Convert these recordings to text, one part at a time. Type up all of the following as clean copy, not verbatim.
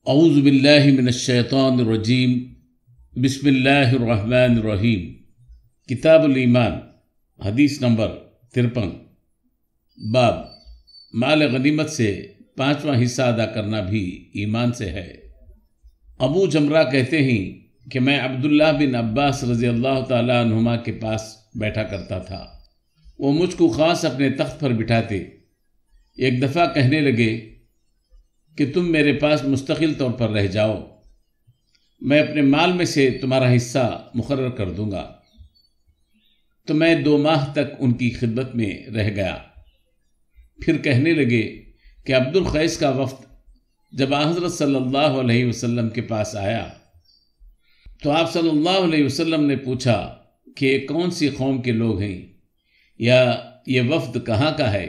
اعوذ باللہ من الشیطان الرجیم بسم اللہ الرحمن الرحیم۔ کتاب الایمان، حدیث نمبر 53۔ باب مال غنیمت سے 5واں حصہ ادا کرنا بھی ایمان سے ہے۔ ابو جمرہ کہتے ہیں کہ میں عبداللہ بن عباس رضی اللہ تعالیٰ عنہما کے پاس بیٹھا کرتا تھا۔ وہ مجھ کو خاص اپنے تخت پر بٹھاتے۔ ایک دفعہ کہنے لگے کہ تم میرے پاس مستقل طور پر رہ جاؤ، میں اپنے مال میں سے تمہارا حصہ مقرر کر دوں گا۔ تو میں 2 ماہ تک ان کی خدمت میں رہ گیا۔ پھر کہنے لگے کہ عبد القیس کا وفد جب حضرت صلی اللہ علیہ وسلم کے پاس آیا تو آپ صلی اللہ علیہ وسلم نے پوچھا کہ یہ کون سی قوم کے لوگ ہیں یا یہ وفد کہاں کا ہے؟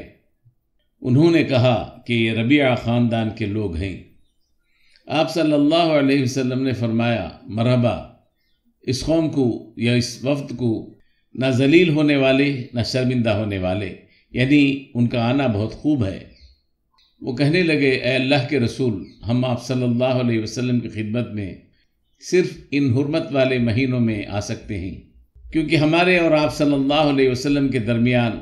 انہوں نے کہا کہ یہ ربیعہ خاندان کے لوگ ہیں۔ آپ صلی اللہ علیہ وسلم نے فرمایا، مرحبا، اس قوم کو یا اس وفد کو نہ ذلیل ہونے والے نہ شرمندہ ہونے والے، یعنی ان کا آنا بہت خوب ہے۔ وہ کہنے لگے، اے اللہ کے رسول، ہم آپ صلی اللہ علیہ وسلم کی خدمت میں صرف ان حرمت والے مہینوں میں آ سکتے ہیں، کیونکہ ہمارے اور آپ صلی اللہ علیہ وسلم کے درمیان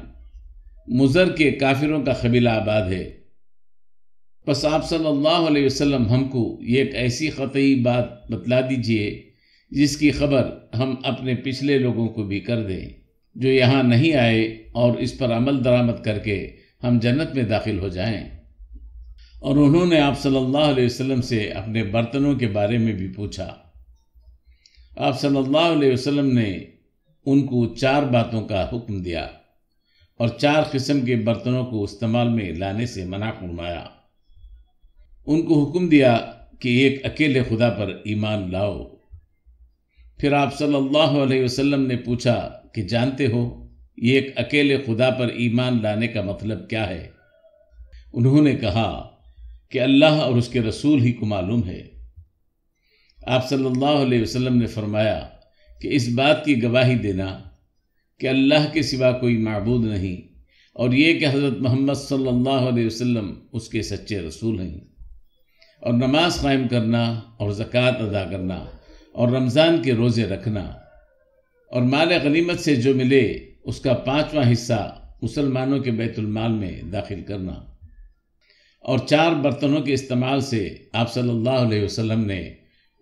مضر کے کافروں کا قبیلہ آباد ہے۔ پس آپ صلی اللہ علیہ وسلم ہم کو یہ ایک ایسی قطعی بات بتلا دیجئے جس کی خبر ہم اپنے پچھلے لوگوں کو بھی کر دیں جو یہاں نہیں آئے، اور اس پر عمل درآمد کر کے ہم جنت میں داخل ہو جائیں۔ اور انہوں نے آپ صلی اللہ علیہ وسلم سے اپنے برتنوں کے بارے میں بھی پوچھا۔ آپ صلی اللہ علیہ وسلم نے ان کو 4 باتوں کا حکم دیا اور 4 قسم کے برتنوں کو استعمال میں لانے سے منع فرمایا۔ ان کو حکم دیا کہ ایک اکیلے خدا پر ایمان لاؤ۔ پھر آپ صلی اللہ علیہ وسلم نے پوچھا کہ جانتے ہو یہ ایک اکیلے خدا پر ایمان لانے کا مطلب کیا ہے؟ انہوں نے کہا کہ اللہ اور اس کے رسول ہی کو معلوم ہے۔ آپ صلی اللہ علیہ وسلم نے فرمایا کہ اس بات کی گواہی دینا کہ اللہ کے سوا کوئی معبود نہیں، اور یہ کہ حضرت محمد صلی اللہ علیہ وسلم اس کے سچے رسول ہیں، اور نماز قائم کرنا اور زکوٰۃ ادا کرنا اور رمضان کے روزے رکھنا، اور مال غنیمت سے جو ملے اس کا 5واں حصہ مسلمانوں کے بیت المال میں داخل کرنا، اور 4 برتنوں کے استعمال سے آپ صلی اللہ علیہ وسلم نے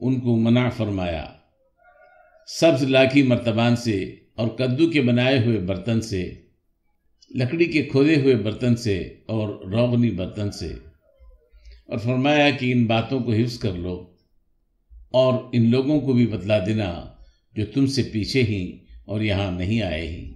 ان کو منع فرمایا، سبز لاکھی مرتبان سے اور کدو کے بنائے ہوئے برتن سے، لکڑی کے کھودے ہوئے برتن سے اور روغنی برتن سے، اور فرمایا کہ ان باتوں کو حفظ کر لو اور ان لوگوں کو بھی بتلا دینا جو تم سے پیچھے ہیں اور یہاں نہیں آئے ہیں۔